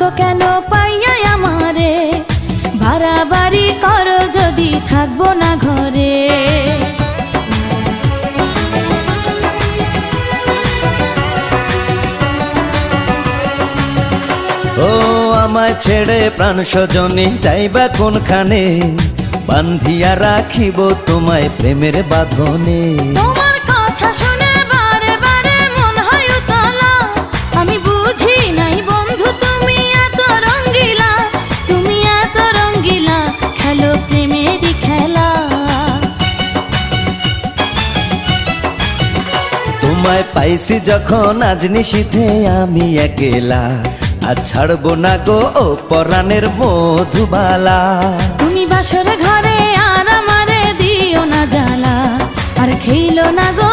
গো কেন পাইয়া আমারে, বাড়াবাড়ি করো যদি থাকবো না ঘরে। ও আমায় ছেড়ে প্রাণ স্বজনে যাইবা কোনখানে, বান্ধিয়া রাখিব তোমায় প্রেমের বাঁধনে। তোমার কথা শুনে বারে বারে মন হয় উতলা, আমি বুঝি নাই বন্ধু তুমি এত রঙ্গিলা, তুমি এত রঙ্গিলা, খেলো প্রেমেরই খেলা। তোমায় পাইছি যখন আজ নিশীথে আমি একেলা, আর ছাড়বো না গো ও পরাণের মধুবালা। তুমি বাসর ঘরে আর আমারে দিও না জ্বালা, আর খেইলো না গো